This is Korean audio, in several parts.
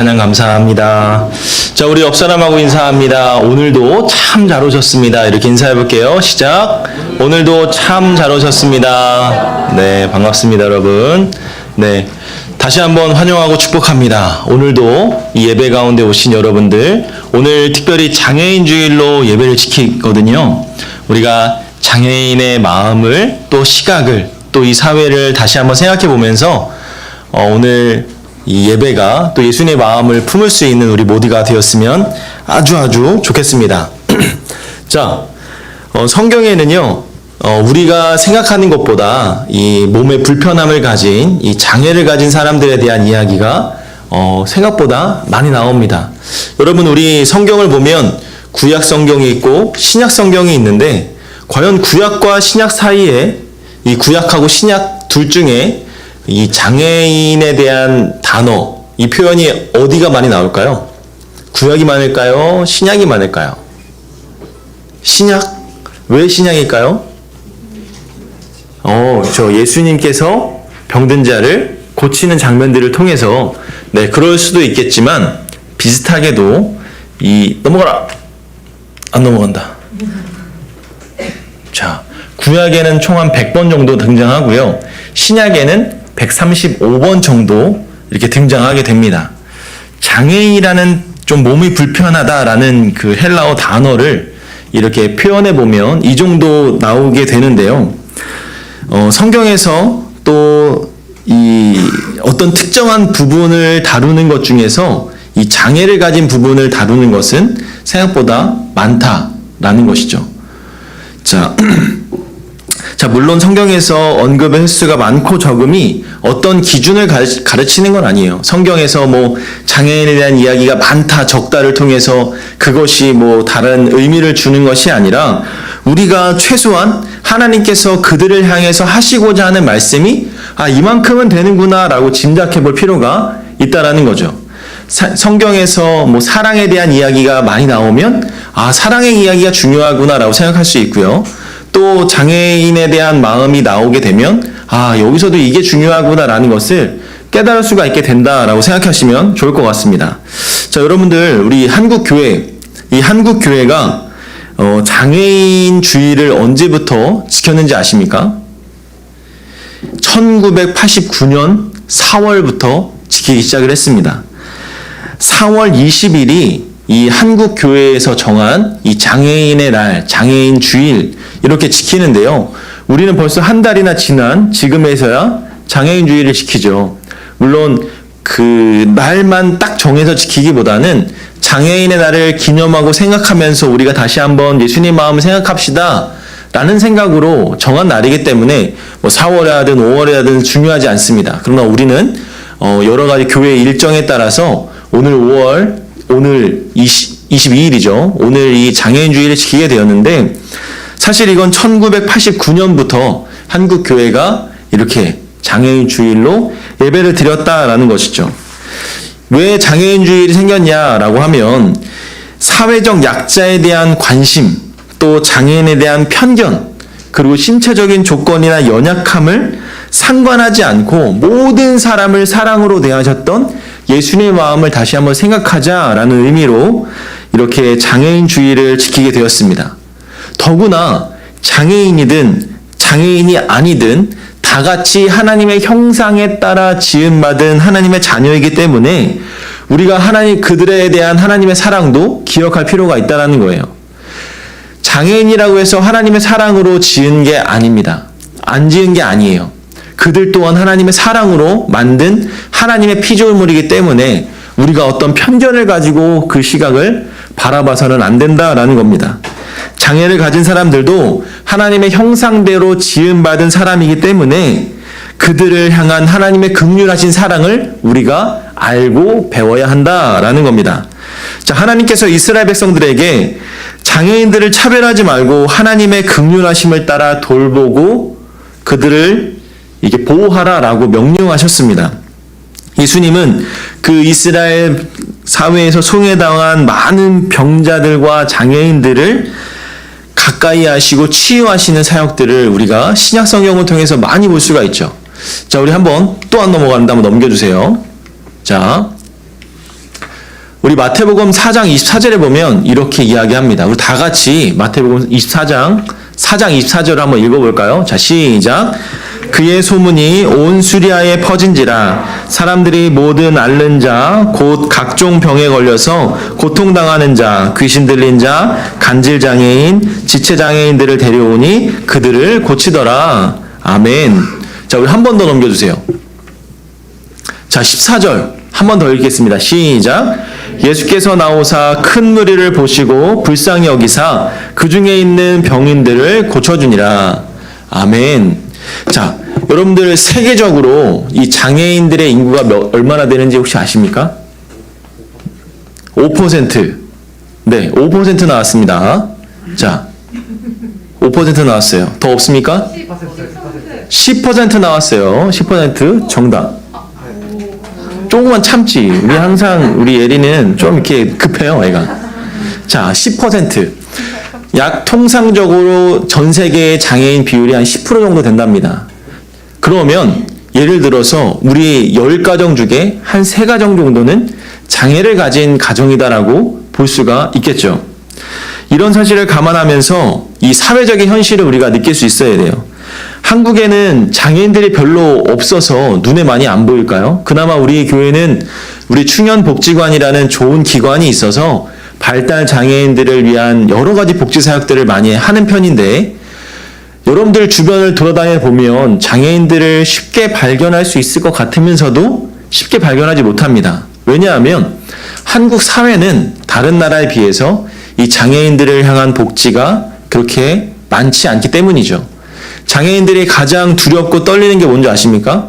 하나님 감사합니다. 자, 우리 옆 사람하고 인사합니다. 오늘도 참 잘 오셨습니다. 이렇게 인사해 볼게요. 시작. 오늘도 참 잘 오셨습니다. 네, 반갑습니다, 여러분. 네, 다시 한번 환영하고 축복합니다. 오늘도 이 예배 가운데 오신 여러분들, 오늘 특별히 장애인 주일로 예배를 지키거든요. 우리가 장애인의 마음을 또 시각을 또 이 사회를 다시 한번 생각해 보면서 오늘 이 예배가 또 예수님의 마음을 품을 수 있는 우리 모두가 되었으면 아주 좋겠습니다. 자, 성경에는요, 우리가 생각하는 것보다 이 몸의 불편함을 가진, 이 장애를 가진 사람들에 대한 이야기가 생각보다 많이 나옵니다. 여러분, 우리 성경을 보면 구약 성경이 있고 신약 성경이 있는데, 과연 구약과 신약 사이에 이 구약하고 신약 둘 중에 이 장애인에 대한 단어, 이 표현이 어디가 많이 나올까요? 구약이 많을까요? 신약이 많을까요? 신약? 왜 신약일까요? 저 예수님께서 병든 자를 고치는 장면들을 통해서, 네, 그럴 수도 있겠지만, 비슷하게도, 넘어가라! 안 넘어간다. 자, 구약에는 총 한 100번 정도 등장하고요. 신약에는 135번 정도 이렇게 등장하게 됩니다. 장애인이라는 좀 몸이 불편하다라는 그 헬라어 단어를 이렇게 표현해 보면 이 정도 나오게 되는데요. 성경에서 또 어떤 특정한 부분을 다루는 것 중에서 이 장애를 가진 부분을 다루는 것은 생각보다 많다라는 것이죠. 자, 물론 성경에서 언급의 횟수가 많고 적음이 어떤 기준을 가르치는 건 아니에요. 성경에서 장애인에 대한 이야기가 많다, 적다를 통해서 그것이 다른 의미를 주는 것이 아니라 우리가 최소한 하나님께서 그들을 향해서 하시고자 하는 말씀이 이만큼은 되는구나 라고 짐작해 볼 필요가 있다라는 거죠. 성경에서 사랑에 대한 이야기가 많이 나오면 사랑의 이야기가 중요하구나 라고 생각할 수 있고요. 또 장애인에 대한 마음이 나오게 되면 여기서도 이게 중요하구나라는 것을 깨달을 수가 있게 된다라고 생각하시면 좋을 것 같습니다. 자, 여러분들, 우리 한국교회, 이 한국교회가 장애인 주의를 언제부터 지켰는지 아십니까? 1989년 4월부터 지키기 시작을 했습니다. 4월 20일이 이 한국교회에서 정한 이 장애인의 날, 장애인 주일 이렇게 지키는데요. 우리는 벌써 한 달이나 지난 지금에서야 장애인 주일을 지키죠. 물론 그 날만 딱 정해서 지키기보다는 장애인의 날을 기념하고 생각하면서 우리가 다시 한번 예수님 마음을 생각합시다 라는 생각으로 정한 날이기 때문에 4월에 하든 5월에 하든 중요하지 않습니다. 그러나 우리는 여러 가지 교회 일정에 따라서 오늘 22일이죠. 오늘 이 장애인 주일을 지키게 되었는데, 사실 이건 1989년부터 한국교회가 이렇게 장애인 주일로 예배를 드렸다라는 것이죠. 왜 장애인 주일이 생겼냐라고 하면 사회적 약자에 대한 관심, 또 장애인에 대한 편견, 그리고 신체적인 조건이나 연약함을 상관하지 않고 모든 사람을 사랑으로 대하셨던 예수님의 마음을 다시 한번 생각하자라는 의미로 이렇게 장애인 주일을 지키게 되었습니다. 더구나 장애인이든 장애인이 아니든 다 같이 하나님의 형상에 따라 지음받은 하나님의 자녀이기 때문에 우리가 그들에 대한 하나님의 사랑도 기억할 필요가 있다는 거예요. 장애인이라고 해서 하나님의 사랑으로 지은 게 아닙니다. 안 지은 게 아니에요. 그들 또한 하나님의 사랑으로 만든 하나님의 피조물이기 때문에 우리가 어떤 편견을 가지고 그 시각을 바라봐서는 안 된다라는 겁니다. 장애를 가진 사람들도 하나님의 형상대로 지음받은 사람이기 때문에 그들을 향한 하나님의 긍휼하신 사랑을 우리가 알고 배워야 한다라는 겁니다. 자, 하나님께서 이스라엘 백성들에게 장애인들을 차별하지 말고 하나님의 긍휼하심을 따라 돌보고 그들을 보호하라라고 명령하셨습니다. 예수님은 그 이스라엘 사회에서 소외당한 많은 병자들과 장애인들을 가까이 하시고 치유하시는 사역들을 우리가 신약 성경을 통해서 많이 볼 수가 있죠. 자, 우리 또 안 넘어가는데 한번 넘겨주세요. 자, 우리 마태복음 4장 24절에 보면 이렇게 이야기합니다. 우리 다 같이 마태복음 4장 24절을 한번 읽어볼까요? 자, 시작. 그의 소문이 온 수리아에 퍼진지라 사람들이 모든 앓는 자 곧 각종 병에 걸려서 고통당하는 자 귀신 들린 자 간질장애인 지체장애인들을 데려오니 그들을 고치더라. 아멘. 자, 우리 한 번 더 넘겨주세요. 자, 14절 한 번 더 읽겠습니다. 시작. 예수께서 나오사 큰 무리를 보시고 불쌍히 여기사 그 중에 있는 병인들을 고쳐주니라. 아멘. 자, 여러분들 세계적으로 이 장애인들의 인구가 얼마나 되는지 혹시 아십니까? 5%. 네, 5% 나왔습니다. 자, 5% 나왔어요. 더 없습니까? 10% 나왔어요. 10% 정답. 조금만 참지. 우리 항상 우리 예린이는 좀 이렇게 급해요, 애가. 자, 10%. 약 통상적으로 전 세계의 장애인 비율이 한 10% 정도 된답니다. 그러면 예를 들어서 우리 10가정 중에 한 3가정 정도는 장애를 가진 가정이다라고 볼 수가 있겠죠. 이런 사실을 감안하면서 이 사회적인 현실을 우리가 느낄 수 있어야 돼요. 한국에는 장애인들이 별로 없어서 눈에 많이 안 보일까요? 그나마 우리 교회는 우리 충현복지관이라는 좋은 기관이 있어서 발달 장애인들을 위한 여러 가지 복지 사역들을 많이 하는 편인데, 여러분들 주변을 돌아다녀 보면 장애인들을 쉽게 발견할 수 있을 것 같으면서도 쉽게 발견하지 못합니다. 왜냐하면 한국 사회는 다른 나라에 비해서 이 장애인들을 향한 복지가 그렇게 많지 않기 때문이죠. 장애인들이 가장 두렵고 떨리는 게 뭔지 아십니까?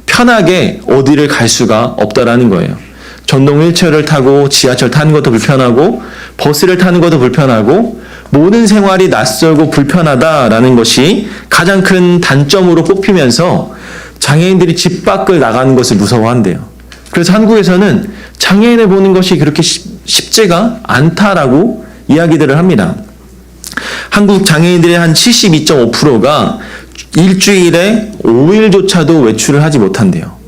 편하게 어디를 갈 수가 없다라는 거예요. 전동 휠체어를 타고 지하철 타는 것도 불편하고 버스를 타는 것도 불편하고 모든 생활이 낯설고 불편하다라는 것이 가장 큰 단점으로 꼽히면서 장애인들이 집 밖을 나가는 것을 무서워한대요. 그래서 한국에서는 장애인을 보는 것이 그렇게 쉽지가 않다라고 이야기들을 합니다. 한국 장애인들의 한 72.5%가 일주일에 5일조차도 외출을 하지 못한대요.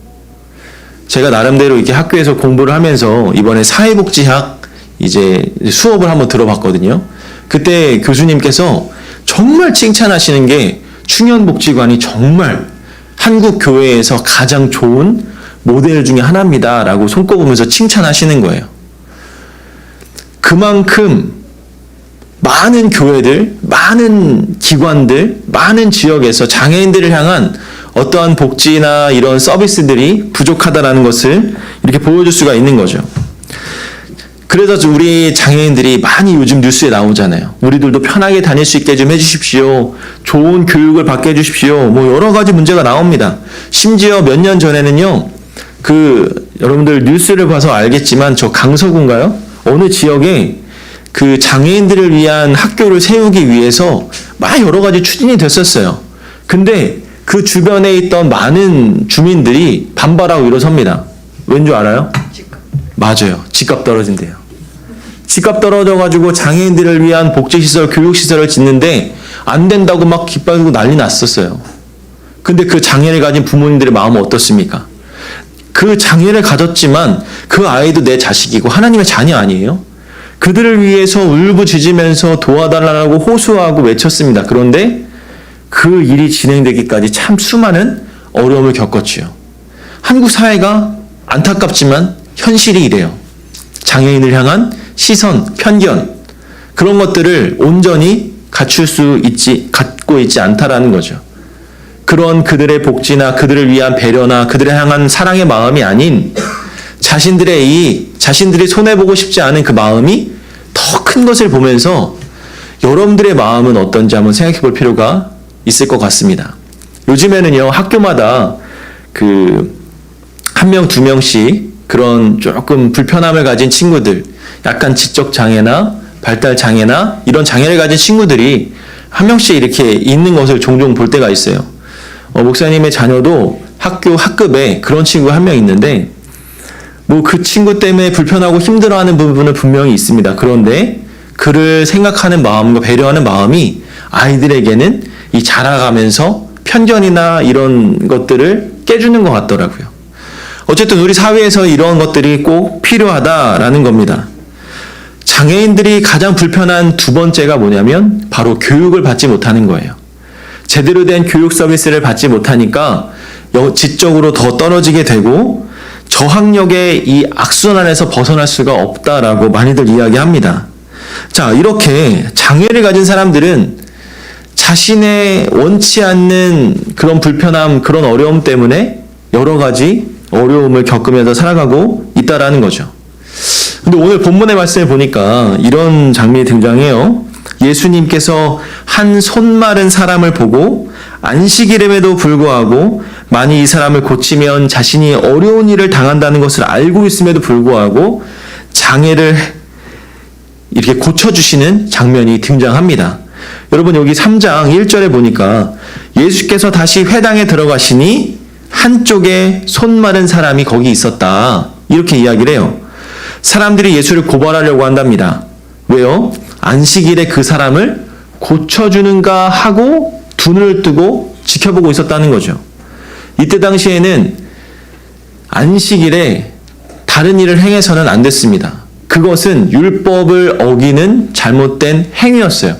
제가 나름대로 이렇게 학교에서 공부를 하면서 이번에 사회복지학 이제 수업을 한번 들어봤거든요. 그때 교수님께서 정말 칭찬하시는 게 충현복지관이 정말 한국 교회에서 가장 좋은 모델 중에 하나입니다라고 손꼽으면서 칭찬하시는 거예요. 그만큼 많은 교회들, 많은 기관들, 많은 지역에서 장애인들을 향한 어떠한 복지나 이런 서비스들이 부족하다라는 것을 이렇게 보여줄 수가 있는 거죠. 그래서 우리 장애인들이 많이 요즘 뉴스에 나오잖아요. 우리들도 편하게 다닐 수 있게 좀 해주십시오. 좋은 교육을 받게 해주십시오. 뭐 여러 가지 문제가 나옵니다. 심지어 몇 년 전에는요, 여러분들 뉴스를 봐서 알겠지만 저 강서구인가요? 어느 지역에 그 장애인들을 위한 학교를 세우기 위해서 막 여러 가지 추진이 됐었어요. 근데 그 주변에 있던 많은 주민들이 반발하고 일어섭니다. 왠 줄 알아요? 맞아요. 집값 떨어진대요. 집값 떨어져가지고 장애인들을 위한 복지시설, 교육시설을 짓는데 안 된다고 막 깃발들고 난리 났었어요. 근데 그 장애를 가진 부모님들의 마음은 어떻습니까? 그 장애를 가졌지만 그 아이도 내 자식이고 하나님의 자녀 아니에요? 그들을 위해서 울부짖으면서 도와달라고 호소하고 외쳤습니다. 그런데 그 일이 진행되기까지 참 수많은 어려움을 겪었지요. 한국 사회가 안타깝지만 현실이 이래요. 장애인을 향한 시선, 편견, 그런 것들을 온전히 갖고 있지 않다라는 거죠. 그런 그들의 복지나 그들을 위한 배려나 그들을 향한 사랑의 마음이 아닌 자신들의 이익, 자신들이 손해보고 싶지 않은 그 마음이 더 큰 것을 보면서 여러분들의 마음은 어떤지 한번 생각해 볼 필요가 있을 것 같습니다. 요즘에는요, 학교마다 한 명, 2명씩 그런 조금 불편함을 가진 친구들, 약간 지적 장애나 발달 장애나 이런 장애를 가진 친구들이 한 명씩 이렇게 있는 것을 종종 볼 때가 있어요. 목사님의 자녀도 학급에 그런 친구가 한 명 있는데, 뭐 그 친구 때문에 불편하고 힘들어하는 부분은 분명히 있습니다. 그런데 그를 생각하는 마음과 배려하는 마음이 아이들에게는 이 자라가면서 편견이나 이런 것들을 깨주는 것 같더라고요. 어쨌든 우리 사회에서 이런 것들이 꼭 필요하다라는 겁니다. 장애인들이 가장 불편한 두 번째가 뭐냐면 바로 교육을 받지 못하는 거예요. 제대로 된 교육 서비스를 받지 못하니까 지적으로 더 떨어지게 되고 저학력의 이 악순환에서 벗어날 수가 없다라고 많이들 이야기합니다. 자, 이렇게 장애를 가진 사람들은 자신의 원치 않는 그런 불편함, 그런 어려움 때문에 여러 가지 어려움을 겪으면서 살아가고 있다라는 거죠. 근데 오늘 본문의 말씀을 보니까 이런 장면이 등장해요. 예수님께서 한 손 마른 사람을 보고 안식일임에도 불구하고 만일 이 사람을 고치면 자신이 어려운 일을 당한다는 것을 알고 있음에도 불구하고 장애를 이렇게 고쳐주시는 장면이 등장합니다. 여러분 여기 3장 1절에 보니까 예수께서 다시 회당에 들어가시니 한쪽에 손 마른 사람이 거기 있었다. 이렇게 이야기를 해요. 사람들이 예수를 고발하려고 한답니다. 왜요? 안식일에 그 사람을 고쳐주는가 하고 두 눈을 뜨고 지켜보고 있었다는 거죠. 이때 당시에는 안식일에 다른 일을 행해서는 안 됐습니다. 그것은 율법을 어기는 잘못된 행위였어요.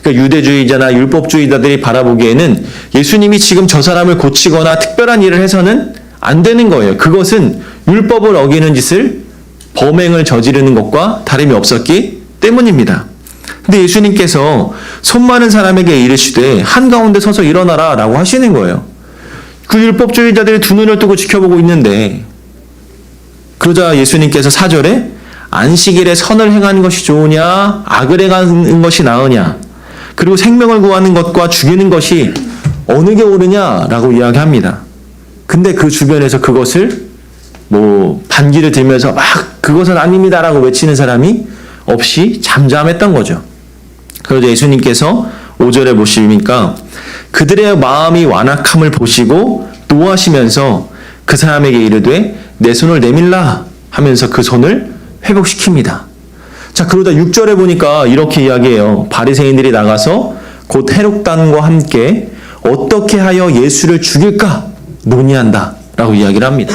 그러니까 유대주의자나 율법주의자들이 바라보기에는 예수님이 지금 저 사람을 고치거나 특별한 일을 해서는 안 되는 거예요. 그것은 율법을 어기는 짓을 범행을 저지르는 것과 다름이 없었기 때문입니다. 근데 예수님께서 손 마른 사람에게 이르시되 한가운데 서서 일어나라 라고 하시는 거예요. 그 율법주의자들이 두 눈을 뜨고 지켜보고 있는데 그러자 예수님께서 4절에 안식일에 선을 행하는 것이 좋으냐 악을 행하는 것이 나으냐 그리고 생명을 구하는 것과 죽이는 것이 어느 게 옳으냐라고 이야기합니다. 근데 그 주변에서 그것을 반기를 들면서 막 그것은 아닙니다라고 외치는 사람이 없이 잠잠했던 거죠. 그러자 예수님께서 5절에 보시니까 그들의 마음이 완악함을 보시고 노하시면서 그 사람에게 이르되 내 손을 내밀라 하면서 그 손을 회복시킵니다. 자, 그러다 6절에 보니까 이렇게 이야기해요. 바리새인들이 나가서 곧 헤롯단과 함께 어떻게 하여 예수를 죽일까 논의한다 라고 이야기를 합니다.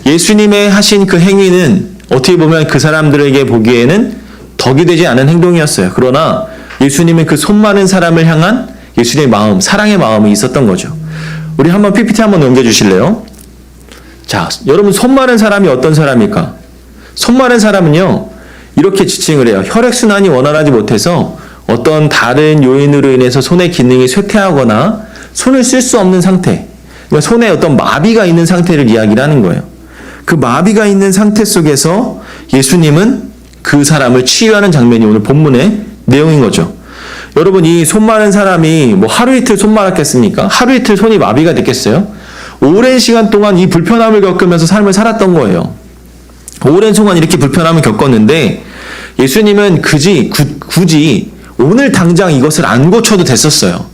예수님의 하신 그 행위는 어떻게 보면 그 사람들에게 보기에는 덕이 되지 않은 행동이었어요. 그러나 예수님은 그 손 마른 사람을 향한 예수님의 마음, 사랑의 마음이 있었던 거죠. 우리 한번 PPT 한번 넘겨주실래요? 자, 여러분 손 마른 사람이 어떤 사람일까? 손 마른 사람은요, 이렇게 지칭을 해요. 혈액순환이 원활하지 못해서 어떤 다른 요인으로 인해서 손의 기능이 쇠퇴하거나 손을 쓸 수 없는 상태, 그러니까 손에 어떤 마비가 있는 상태를 이야기를 하는 거예요. 그 마비가 있는 상태 속에서 예수님은 그 사람을 치유하는 장면이 오늘 본문의 내용인 거죠. 여러분 이 손 마른 사람이 하루 이틀 손 말았겠습니까? 하루 이틀 손이 마비가 됐겠어요? 오랜 시간 동안 이 불편함을 겪으면서 삶을 살았던 거예요. 오랜 동안 이렇게 불편함을 겪었는데 예수님은 굳이 오늘 당장 이것을 안 고쳐도 됐었어요.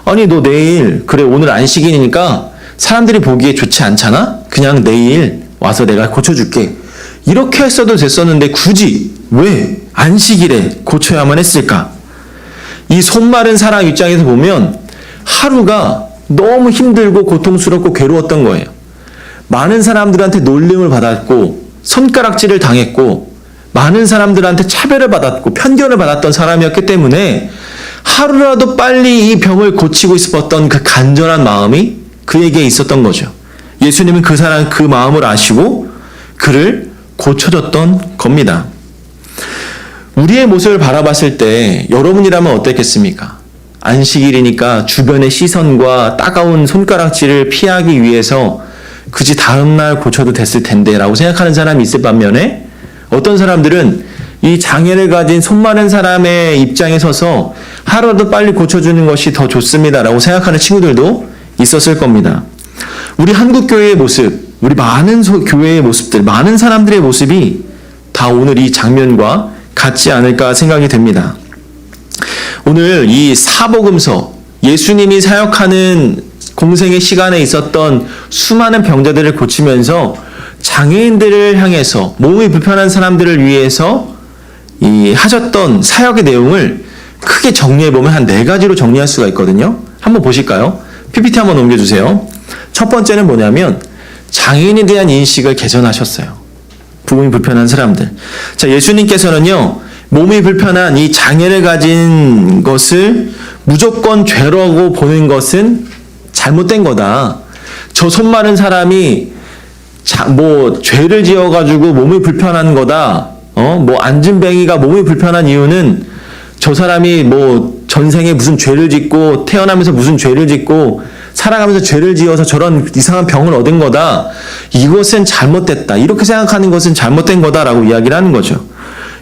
아니 너 내일 그래 오늘 안식일이니까 사람들이 보기에 좋지 않잖아? 그냥 내일 와서 내가 고쳐줄게. 이렇게 했어도 됐었는데 굳이 왜 안식일에 고쳐야만 했을까? 이 손 마른 사람 입장에서 보면 하루가 너무 힘들고 고통스럽고 괴로웠던 거예요. 많은 사람들한테 놀림을 받았고 손가락질을 당했고 많은 사람들한테 차별을 받았고 편견을 받았던 사람이었기 때문에 하루라도 빨리 이 병을 고치고 싶었던 그 간절한 마음이 그에게 있었던 거죠. 예수님은 그 사람 그 마음을 아시고 그를 고쳐줬던 겁니다. 우리의 모습을 바라봤을 때 여러분이라면 어땠겠습니까? 안식일이니까 주변의 시선과 따가운 손가락질을 피하기 위해서 굳이 다음날 고쳐도 됐을 텐데 라고 생각하는 사람이 있을 반면에 어떤 사람들은 이 장애를 가진 손 마른 사람의 입장에 서서 하루라도 빨리 고쳐주는 것이 더 좋습니다 라고 생각하는 친구들도 있었을 겁니다. 우리 한국교회의 모습, 우리 많은 교회의 모습들, 많은 사람들의 모습이 다 오늘 이 장면과 같지 않을까 생각이 됩니다. 오늘 이 사복음서, 예수님이 사역하는 공생의 시간에 있었던 수많은 병자들을 고치면서 장애인들을 향해서 몸이 불편한 사람들을 위해서 하셨던 사역의 내용을 크게 정리해보면 한 4가지로 정리할 수가 있거든요. 한번 보실까요? PPT 한번 넘겨주세요. 첫 번째는 뭐냐면 장애인에 대한 인식을 개선하셨어요. 몸이 불편한 사람들. 자, 예수님께서는요, 몸이 불편한 이 장애를 가진 것을 무조건 죄라고 보는 것은 잘못된 거다. 저 손 마른 사람이 죄를 지어가지고 몸이 불편한 거다. 안진뱅이가 몸이 불편한 이유는 저 사람이 전생에 무슨 죄를 짓고 태어나면서 무슨 죄를 짓고 살아가면서 죄를 지어서 저런 이상한 병을 얻은 거다. 이것은 잘못됐다. 이렇게 생각하는 것은 잘못된 거다라고 이야기를 하는 거죠.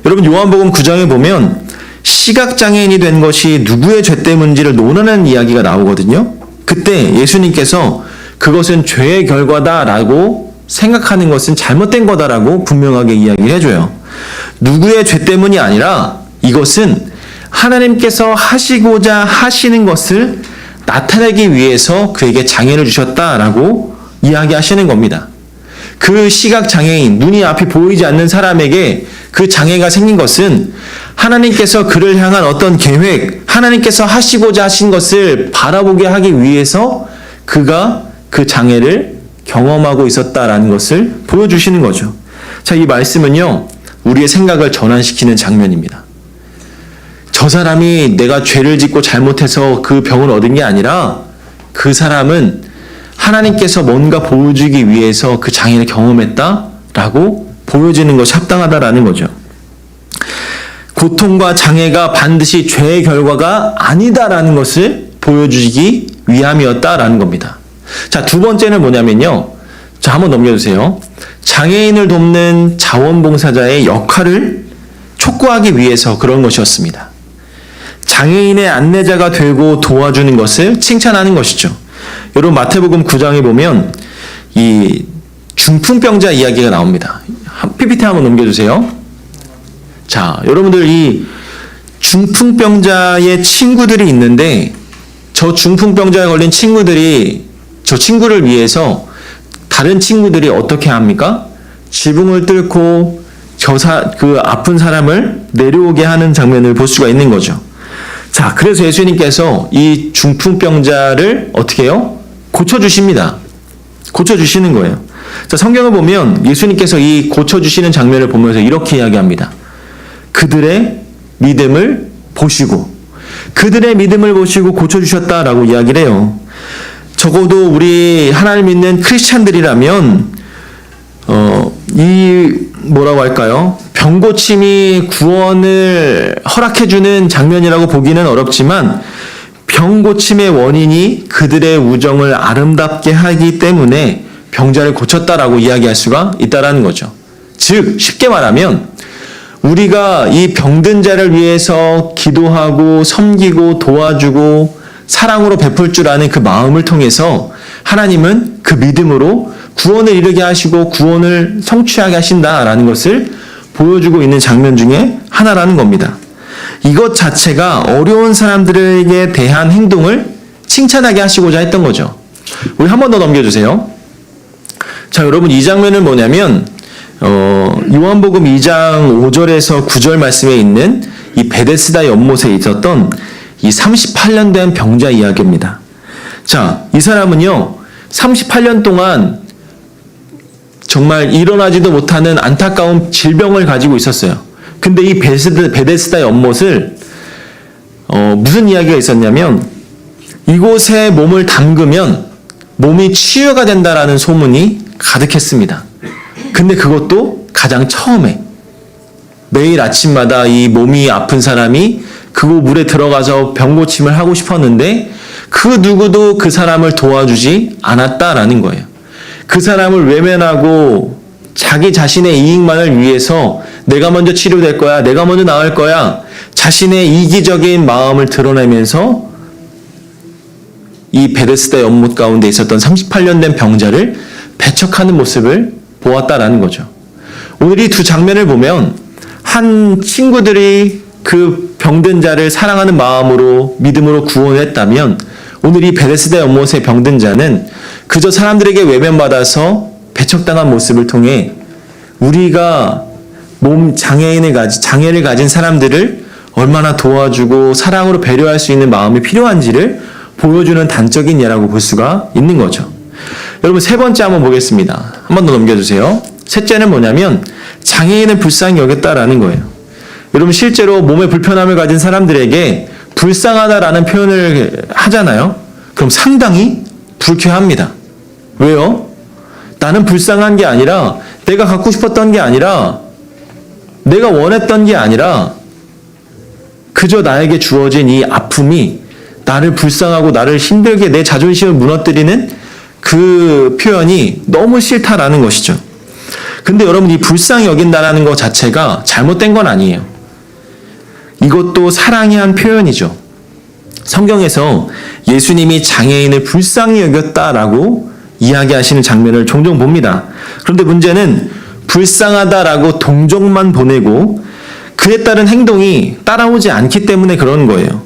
여러분, 요한복음 9장에 보면 시각장애인이 된 것이 누구의 죄 때문인지를 논하는 이야기가 나오거든요. 그때 예수님께서 그것은 죄의 결과다라고 생각하는 것은 잘못된 거다라고 분명하게 이야기를 해줘요. 누구의 죄 때문이 아니라 이것은 하나님께서 하시고자 하시는 것을 나타내기 위해서 그에게 장애를 주셨다라고 이야기하시는 겁니다. 그 시각장애인, 눈이 앞이 보이지 않는 사람에게 그 장애가 생긴 것은 하나님께서 그를 향한 어떤 계획, 하나님께서 하시고자 하신 것을 바라보게 하기 위해서 그가 그 장애를 경험하고 있었다라는 것을 보여주시는 거죠. 자, 이 말씀은요, 우리의 생각을 전환시키는 장면입니다. 저 사람이 내가 죄를 짓고 잘못해서 그 병을 얻은 게 아니라 그 사람은 하나님께서 뭔가 보여주기 위해서 그 장애를 경험했다라고 보여지는 것이 합당하다라는 거죠. 고통과 장애가 반드시 죄의 결과가 아니다라는 것을 보여주기 위함이었다라는 겁니다. 자, 두 번째는 뭐냐면요. 자, 한번 넘겨주세요. 장애인을 돕는 자원봉사자의 역할을 촉구하기 위해서 그런 것이었습니다. 장애인의 안내자가 되고 도와주는 것을 칭찬하는 것이죠. 여러분, 마태복음 9장에 보면 이 중풍병자 이야기가 나옵니다. PPT 한번 넘겨주세요. 자, 여러분들, 이 중풍병자의 친구들이 있는데 저 중풍병자에 걸린 친구들이 저 친구를 위해서 다른 친구들이 어떻게 합니까? 지붕을 뚫고 그 아픈 사람을 내려오게 하는 장면을 볼 수가 있는 거죠. 자, 그래서 예수님께서 이 중풍병자를 어떻게 해요? 고쳐주십니다. 고쳐주시는 거예요. 자, 성경을 보면 예수님께서 이 고쳐주시는 장면을 보면서 이렇게 이야기합니다. 그들의 믿음을 보시고 고쳐주셨다라고 이야기를 해요. 적어도 우리 하나님 믿는 크리스찬들이라면 뭐라고 할까요? 병고침이 구원을 허락해주는 장면이라고 보기는 어렵지만 병고침의 원인이 그들의 우정을 아름답게 하기 때문에 병자를 고쳤다라고 이야기할 수가 있다라는 거죠. 즉, 쉽게 말하면 우리가 이 병든 자를 위해서 기도하고 섬기고 도와주고 사랑으로 베풀 줄 아는 그 마음을 통해서 하나님은 그 믿음으로 구원을 이루게 하시고 구원을 성취하게 하신다라는 것을 보여주고 있는 장면 중에 하나라는 겁니다. 이것 자체가 어려운 사람들에게 대한 행동을 칭찬하게 하시고자 했던 거죠. 우리 한 번 더 넘겨주세요. 자, 여러분, 이 장면은 뭐냐면 요한복음 2장 5절에서 9절 말씀에 있는 이 베데스다 연못에 있었던 이 38년 된 병자 이야기입니다. 자, 이 사람은요, 38년 동안 정말 일어나지도 못하는 안타까운 질병을 가지고 있었어요. 근데 이 베데스다 연못을 무슨 이야기가 있었냐면 이곳에 몸을 담그면 몸이 치유가 된다라는 소문이 가득했습니다. 근데 그것도 가장 처음에 매일 아침마다 이 몸이 아픈 사람이 그곳 물에 들어가서 병고침을 하고 싶었는데 그 누구도 그 사람을 도와주지 않았다라는 거예요. 그 사람을 외면하고 자기 자신의 이익만을 위해서 내가 먼저 치료될 거야, 내가 먼저 나을 거야, 자신의 이기적인 마음을 드러내면서 이 베데스다 연못 가운데 있었던 38년 된 병자를 배척하는 모습을 보았다라는 거죠. 오늘 이 두 장면을 보면 한 친구들이 그 병든 자를 사랑하는 마음으로 믿음으로 구원을 했다면 오늘 이 베데스다 연못의 병든 자는 그저 사람들에게 외면받아서 배척당한 모습을 통해 우리가 장애를 가진 사람들을 얼마나 도와주고 사랑으로 배려할 수 있는 마음이 필요한지를 보여주는 단적인 예라고 볼 수가 있는 거죠. 여러분 세 번째 한번 보겠습니다. 한 번 더 넘겨주세요. 셋째는 뭐냐면 장애인을 불쌍히 여겼다라는 거예요. 여러분 실제로 몸에 불편함을 가진 사람들에게 불쌍하다라는 표현을 하잖아요. 그럼 상당히 불쾌합니다. 왜요? 나는 불쌍한 게 아니라 내가 갖고 싶었던 게 아니라 내가 원했던 게 아니라 그저 나에게 주어진 이 아픔이 나를 불쌍하고 나를 힘들게 내 자존심을 무너뜨리는 그 표현이 너무 싫다라는 것이죠. 근데 여러분 이 불쌍히 여긴다라는 것 자체가 잘못된 건 아니에요. 이것도 사랑의 한 표현이죠. 성경에서 예수님이 장애인을 불쌍히 여겼다라고 이야기하시는 장면을 종종 봅니다. 그런데 문제는 불쌍하다라고 동정만 보내고 그에 따른 행동이 따라오지 않기 때문에 그런 거예요.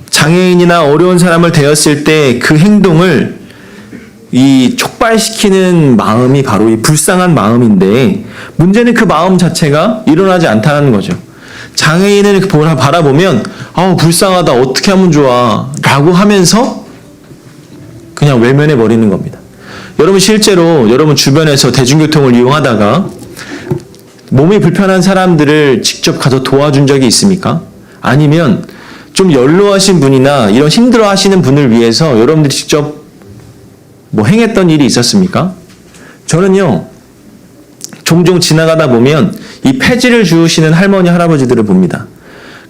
장애인이나 어려운 사람을 대했을 때 그 행동을 이 촉발시키는 마음이 바로 이 불쌍한 마음인데 문제는 그 마음 자체가 일어나지 않다는 거죠. 장애인을 바라보면 불쌍하다 어떻게 하면 좋아 라고 하면서 그냥 외면해 버리는 겁니다. 여러분 실제로 여러분 주변에서 대중교통을 이용하다가 몸이 불편한 사람들을 직접 가서 도와준 적이 있습니까? 아니면 좀 연로하신 분이나 이런 힘들어 하시는 분을 위해서 여러분들이 직접 행했던 일이 있었습니까? 저는요, 종종 지나가다 보면 이 폐지를 주우시는 할머니, 할아버지들을 봅니다.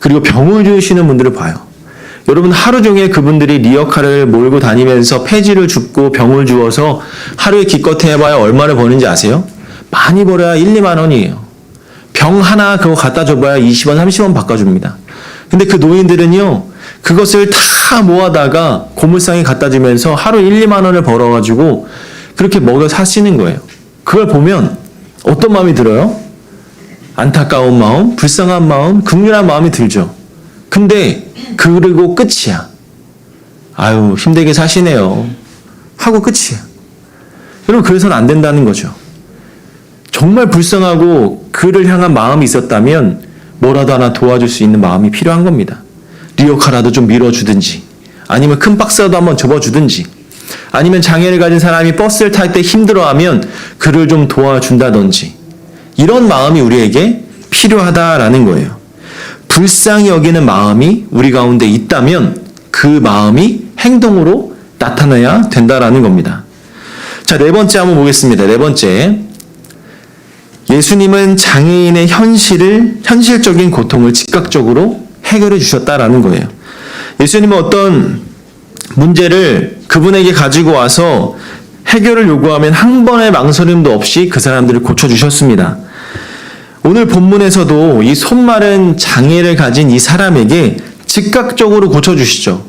그리고 병을 주우시는 분들을 봐요. 여러분 하루 종일 그분들이 리어카를 몰고 다니면서 폐지를 줍고 병을 주워서 하루에 기껏 해봐야 얼마를 버는지 아세요? 많이 벌어야 1, 2만 원이에요. 병 하나 그거 갖다 줘봐야 20원, 30원 바꿔줍니다. 근데 그 노인들은요, 그것을 다 모아다가 고물상에 갖다 주면서 하루 1, 2만 원을 벌어가지고 그렇게 먹여 사시는 거예요. 그걸 보면 어떤 마음이 들어요? 안타까운 마음, 불쌍한 마음, 긍휼한 마음이 들죠. 근데 그리고 끝이야. 아유, 힘들게 사시네요. 하고 끝이야. 여러분, 그래서는 안 된다는 거죠. 정말 불쌍하고 그를 향한 마음이 있었다면 뭐라도 하나 도와줄 수 있는 마음이 필요한 겁니다. 리어카라도 좀 밀어주든지, 아니면 큰 박스라도 한번 접어주든지, 아니면 장애를 가진 사람이 버스를 탈 때 힘들어하면 그를 좀 도와준다든지, 이런 마음이 우리에게 필요하다라는 거예요. 불쌍히 여기는 마음이 우리 가운데 있다면 그 마음이 행동으로 나타나야 된다라는 겁니다. 자, 네 번째 한번 보겠습니다. 네 번째. 예수님은 장애인의 현실적인 고통을 즉각적으로 해결해 주셨다라는 거예요. 예수님은 어떤 문제를 그분에게 가지고 와서 해결을 요구하면 한 번의 망설임도 없이 그 사람들을 고쳐주셨습니다. 오늘 본문에서도 이 손마른 장애를 가진 이 사람에게 즉각적으로 고쳐주시죠.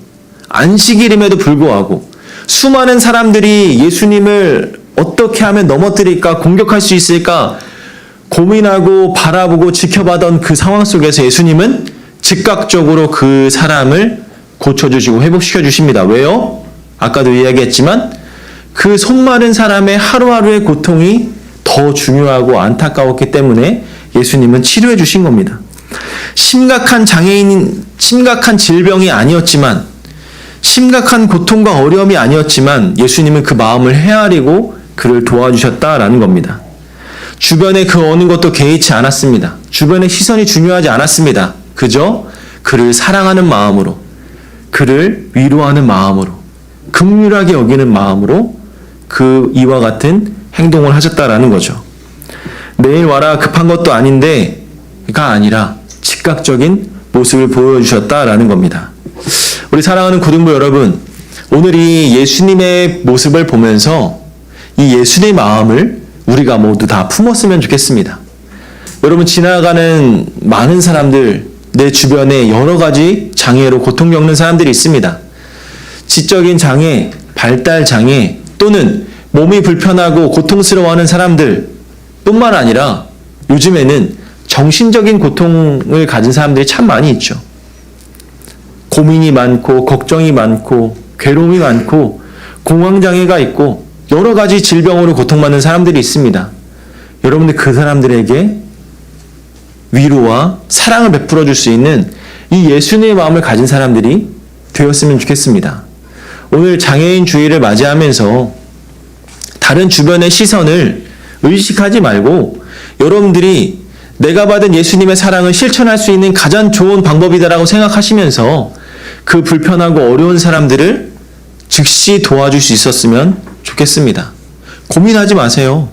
안식일임에도 불구하고 수많은 사람들이 예수님을 어떻게 하면 넘어뜨릴까, 공격할 수 있을까 고민하고 바라보고 지켜봐던 그 상황 속에서 예수님은 즉각적으로 그 사람을 고쳐주시고 회복시켜 주십니다. 왜요? 아까도 이야기했지만 그 손마른 사람의 하루하루의 고통이 더 중요하고 안타까웠기 때문에 예수님은 치료해 주신 겁니다. 심각한 질병이 아니었지만, 심각한 고통과 어려움이 아니었지만 예수님은 그 마음을 헤아리고 그를 도와주셨다라는 겁니다. 주변에 그 어느 것도 개의치 않았습니다. 주변의 시선이 중요하지 않았습니다. 그저 그를 사랑하는 마음으로, 그를 위로하는 마음으로, 긍휼하게 여기는 마음으로 그 이와 같은 행동을 하셨다라는 거죠. 내일 와라 급한 것도 아닌데가 아니라 즉각적인 모습을 보여주셨다라는 겁니다. 우리 사랑하는 고등부 여러분, 오늘 이 예수님의 모습을 보면서 이 예수님의 마음을 우리가 모두 다 품었으면 좋겠습니다. 여러분, 지나가는 많은 사람들, 내 주변에 여러 가지 장애로 고통 겪는 사람들이 있습니다. 지적인 장애, 발달 장애, 또는 몸이 불편하고 고통스러워하는 사람들 뿐만 아니라 요즘에는 정신적인 고통을 가진 사람들이 참 많이 있죠. 고민이 많고 걱정이 많고 괴로움이 많고 공황장애가 있고 여러 가지 질병으로 고통받는 사람들이 있습니다. 여러분들 그 사람들에게 위로와 사랑을 베풀어 줄 수 있는 이 예수님의 마음을 가진 사람들이 되었으면 좋겠습니다. 오늘 장애인 주일을 맞이하면서 다른 주변의 시선을 의식하지 말고 여러분들이 내가 받은 예수님의 사랑을 실천할 수 있는 가장 좋은 방법이다라고 생각하시면서 그 불편하고 어려운 사람들을 즉시 도와줄 수 있었으면 좋겠습니다. 고민하지 마세요.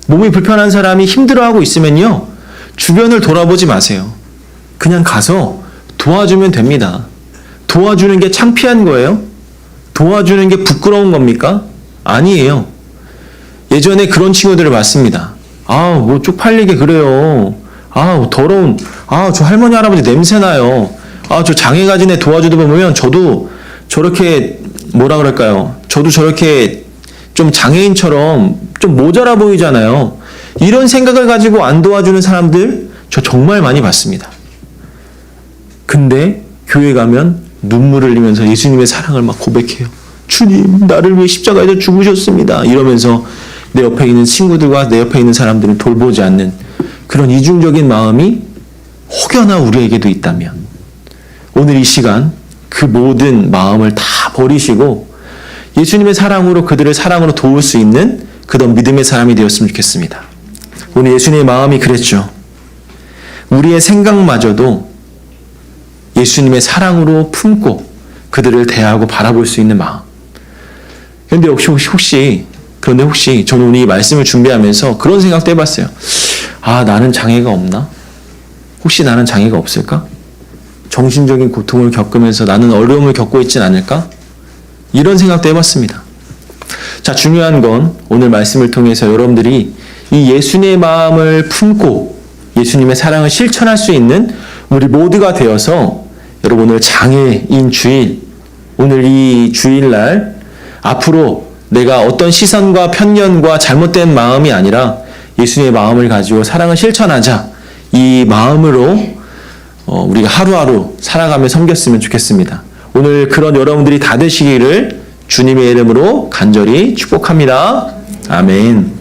몸이 불편한 사람이 힘들어하고 있으면요, 주변을 돌아보지 마세요. 그냥 가서 도와주면 됩니다. 도와주는 게 창피한 거예요? 도와주는 게 부끄러운 겁니까? 아니에요. 예전에 그런 친구들을 봤습니다. 뭐 쪽팔리게 그래요. 더러운, 저 할머니 할아버지 냄새나요. 저 장애 가진 애 도와주다 보면 저도 저렇게 뭐라 그럴까요? 저도 저렇게 좀 장애인처럼 좀 모자라 보이잖아요. 이런 생각을 가지고 안 도와주는 사람들 저 정말 많이 봤습니다. 근데 교회 가면 눈물을 흘리면서 예수님의 사랑을 막 고백해요. 주님, 나를 위해 십자가에서 죽으셨습니다. 이러면서 내 옆에 있는 친구들과 내 옆에 있는 사람들을 돌보지 않는 그런 이중적인 마음이 혹여나 우리에게도 있다면 오늘 이 시간 그 모든 마음을 다 버리시고 예수님의 사랑으로 그들을 사랑으로 도울 수 있는 그런 믿음의 사람이 되었으면 좋겠습니다. 오늘 예수님의 마음이 그랬죠. 우리의 생각마저도 예수님의 사랑으로 품고 그들을 대하고 바라볼 수 있는 마음. 그런데 그런데 혹시 저는 오늘 이 말씀을 준비하면서 그런 생각도 해봤어요. 나는 장애가 없나? 혹시 나는 장애가 없을까? 정신적인 고통을 겪으면서 나는 어려움을 겪고 있진 않을까? 이런 생각도 해봤습니다. 자, 중요한 건 오늘 말씀을 통해서 여러분들이 이 예수님의 마음을 품고 예수님의 사랑을 실천할 수 있는 우리 모두가 되어서 여러분 오늘 장애인 주일, 오늘 이 주일날 앞으로 내가 어떤 시선과 편견과 잘못된 마음이 아니라 예수님의 마음을 가지고 사랑을 실천하자. 이 마음으로 우리가 하루하루 살아가며 섬겼으면 좋겠습니다. 오늘 그런 여러분들이 다 되시기를 주님의 이름으로 간절히 축복합니다. 아멘.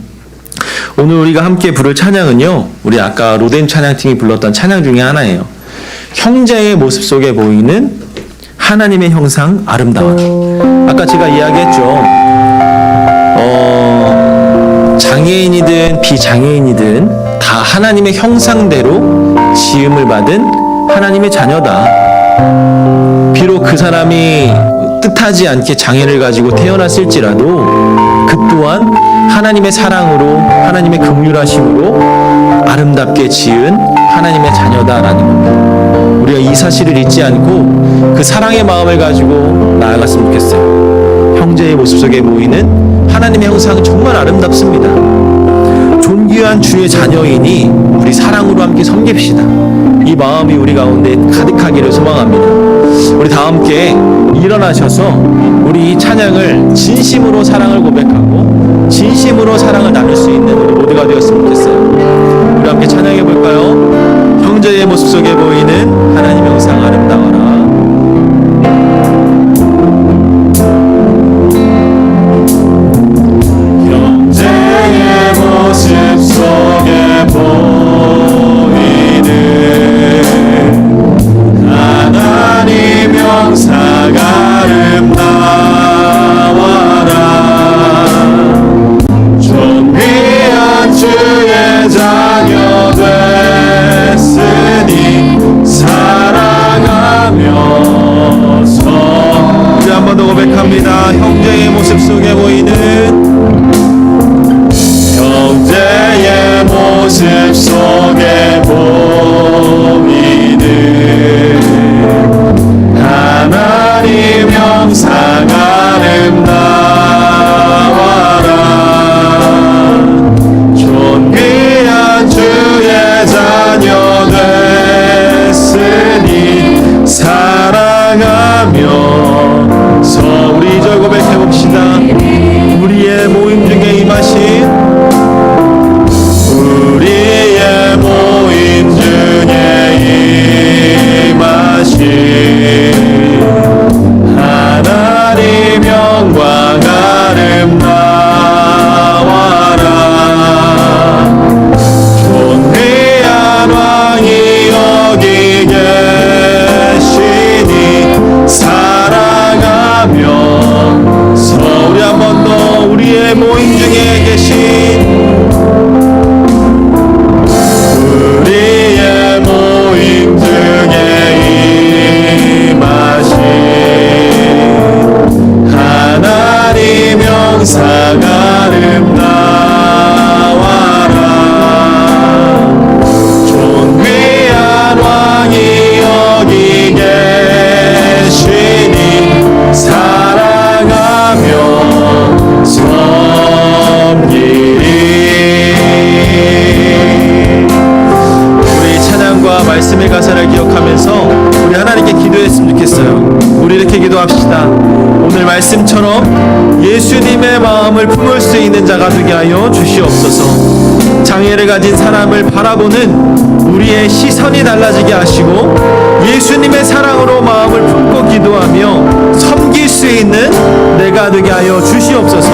오늘 우리가 함께 부를 찬양은요, 우리 아까 로덴 찬양팀이 불렀던 찬양 중에 하나예요. 형제의 모습 속에 보이는 하나님의 형상 아름다워라. 아까 제가 이야기했죠. 장애인이든 비장애인이든 다 하나님의 형상대로 지음을 받은 하나님의 자녀다. 비록 그 사람이 뜻하지 않게 장애를 가지고 태어났을지라도 그 또한 하나님의 사랑으로, 하나님의 긍휼하심으로 아름답게 지은 하나님의 자녀다라는 겁니다. 우리가 이 사실을 잊지 않고 그 사랑의 마음을 가지고 나아갔으면 좋겠어요. 형제의 모습 속에 보이는 하나님의 형상은 정말 아름답습니다. 존귀한 주의 자녀이니 우리 사랑으로 함께 섬깁시다. 이 마음이 우리 가운데 가득하기를 소망합니다. 우리 다 함께 일어나셔서 우리 이 찬양을 진심으로 사랑을 고백하고 진심으로 사랑을 나눌 수 있는 우리 모두가 되었으면 좋겠어요. 우리 함께 찬양해 볼까요? 형제의 모습 속에 보이는 하나님의 형상 아름다워라. 형제의 모습 속에 보이는 하나님 형상 아름다워라. 존귀한 주의 자녀 됐으니 사랑하면서 우리 한 번 더 고백합니다. 형제의 모습 속에 보이는 형제의 모습 속에 보이는 하나님 형상 아름다워라. 존귀한 주의 자녀 됐으니 사랑하면서 우리 2절 고백해 봅시다. 우리의 모임 중에 임하신 우리의 모임 중에 임하신 하나님 영광 아름다워라. 존귀한 왕이 여기 계시니 사랑하면서 우리 한 번 더 우리의 모임 중에 말씀의 가사를 기억하면서 우리 하나님께 기도했으면 좋겠어요. 우리 이렇게 기도합시다. 오늘 말씀처럼 예수님의 마음을 품을 수 있는 자가 되게 하여 주시옵소서. 장애를 가진 사람을 바라보는 우리의 시선이 달라지게 하시고 예수님의 사랑으로 마음을 품고 기도하며 섬길 수 있는 내가 되게 하여 주시옵소서.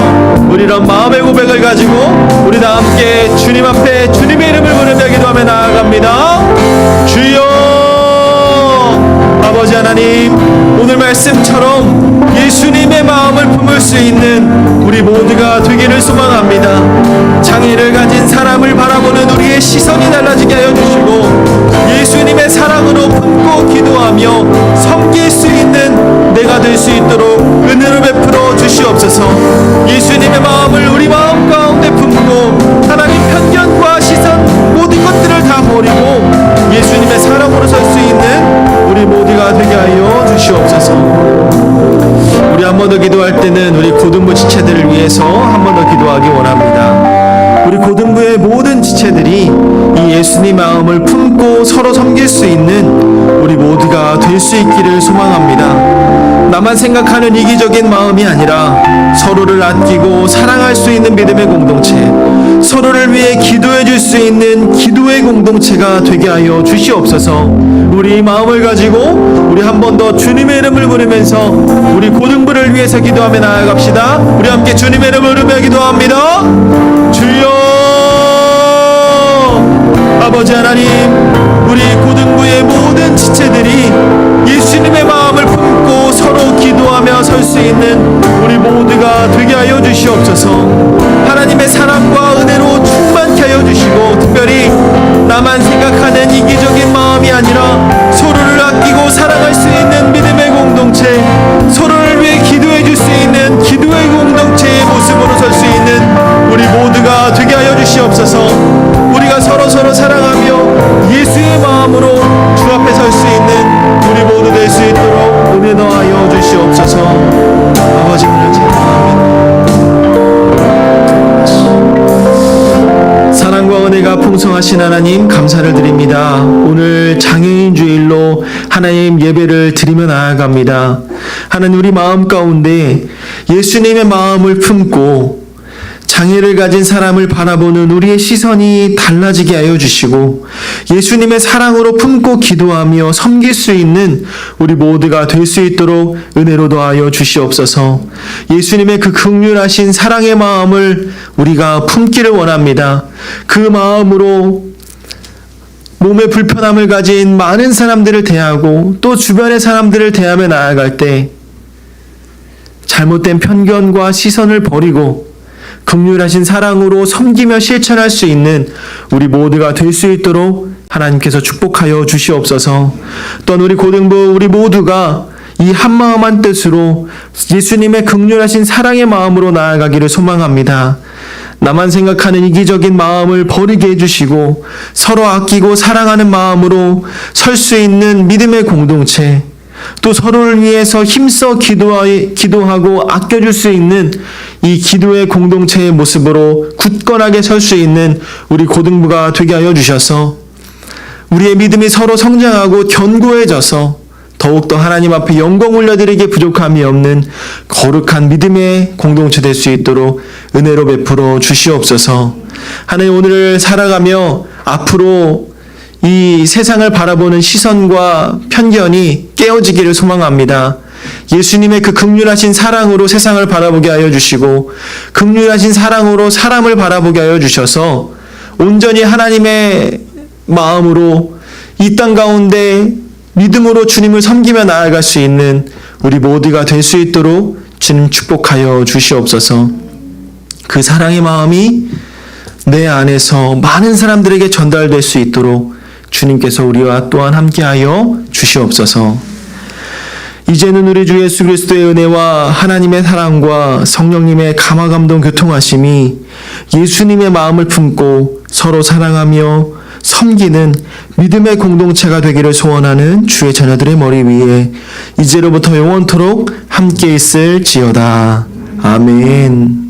우리 이런 마음의 고백을 가지고 우리 다 함께 주님 앞에 주님의 이름을 부르며 기도하며 나아갑니다. 주여, 아버지 하나님, 오늘 말씀처럼 예수님의 마음을 품을 수 있는 우리 모두가 되기를 소망합니다. 장애를 가진 사람을 바라보는 우리의 시선이 달라지게 하여 주시고 예수님의 사랑으로 품고 기도하며 섬길 수 있는 내가 될 수 있도록 은혜를 베풀어 주시옵소서. 예수님의 마음을 우리 마음 가운데 품고 하나님 편견과 시선 모든 것들을 다 버리고 예수님의 사랑으로 설 수 있는 우리 모두가 되게 하여 주시옵소서. 우리 한 번 더 기도할 때는 우리 고등부 지체들을 위해서 한 번 더 기도하기 원합니다. 우리 고등부의 모든 지체들이 이 예수님 마음을 품고 서로 섬길 수 있는 우리 모두가 될 수 있기를 소망합니다. 나만 생각하는 이기적인 마음이 아니라 서로를 아끼고 사랑할 수 있는 믿음의 공동체, 서로를 위해 기도해 줄 수 있는 기도의 공동체가 되게 하여 주시옵소서. 우리 마음을 가지고 우리 한 번 더 주님의 이름을 부르면서 우리 고등부를 위해서 기도하며 나아갑시다. 우리 함께 주님의 이름을 부르며 기도합니다. 주여, 아버지 하나님, 우리 고등부의 모든 지체들이 예수님의 마음을 품고 서로 기도하며 설 수 있는 우리 모두가 되게 하여 주시옵소서. 하나님의 사랑과 은혜로 충만케 하여 주시고 특별히 나만 생각하는 이기적인 마음이 아니라 서로를 아끼고 사랑할 수 있는 믿음의 공동체, 서로를 위해 기도해 줄 수 있는 기도의 공동체의 모습으로 설 수 있는 우리 모두가 되게 하여 주시옵소서. 우리가 서로 사랑하며 예수의 마음으로 주 앞에 설 수 있는 우리 모두 될 수 있도록 은혜 더하여 주시옵소서. 아버지 은혜 제공합니다. 사랑과 은혜가 풍성하신 하나님 감사를 드립니다. 오늘 장애인 주일로 하나님 예배를 드리며 나아갑니다. 하나님, 우리 마음 가운데 예수님의 마음을 품고 장애를 가진 사람을 바라보는 우리의 시선이 달라지게 하여 주시고 예수님의 사랑으로 품고 기도하며 섬길 수 있는 우리 모두가 될 수 있도록 은혜로 더하여 주시옵소서. 예수님의 그 긍휼하신 사랑의 마음을 우리가 품기를 원합니다. 그 마음으로 몸에 불편함을 가진 많은 사람들을 대하고 또 주변의 사람들을 대하며 나아갈 때 잘못된 편견과 시선을 버리고 긍휼하신 사랑으로 섬기며 실천할 수 있는 우리 모두가 될 수 있도록 하나님께서 축복하여 주시옵소서. 또한 우리 고등부 우리 모두가 이 한마음 한뜻으로 예수님의 긍휼하신 사랑의 마음으로 나아가기를 소망합니다. 나만 생각하는 이기적인 마음을 버리게 해주시고 서로 아끼고 사랑하는 마음으로 설 수 있는 믿음의 공동체, 또 서로를 위해서 힘써 기도하고 아껴줄 수 있는 이 기도의 공동체의 모습으로 굳건하게 설 수 있는 우리 고등부가 되게 하여 주셔서 우리의 믿음이 서로 성장하고 견고해져서 더욱더 하나님 앞에 영광 올려드리기에 부족함이 없는 거룩한 믿음의 공동체 될 수 있도록 은혜로 베풀어 주시옵소서. 하나님, 오늘을 살아가며 앞으로 이 세상을 바라보는 시선과 편견이 깨어지기를 소망합니다. 예수님의 그 긍휼하신 사랑으로 세상을 바라보게 하여 주시고 긍휼하신 사랑으로 사람을 바라보게 하여 주셔서 온전히 하나님의 마음으로 이 땅 가운데 믿음으로 주님을 섬기며 나아갈 수 있는 우리 모두가 될 수 있도록 주님 축복하여 주시옵소서. 그 사랑의 마음이 내 안에서 많은 사람들에게 전달될 수 있도록 주님께서 우리와 또한 함께하여 주시옵소서. 이제는 우리 주 예수 그리스도의 은혜와 하나님의 사랑과 성령님의 감화감동 교통하심이 예수님의 마음을 품고 서로 사랑하며 섬기는 믿음의 공동체가 되기를 소원하는 주의 자녀들의 머리 위에 이제로부터 영원토록 함께 있을지어다. 아멘.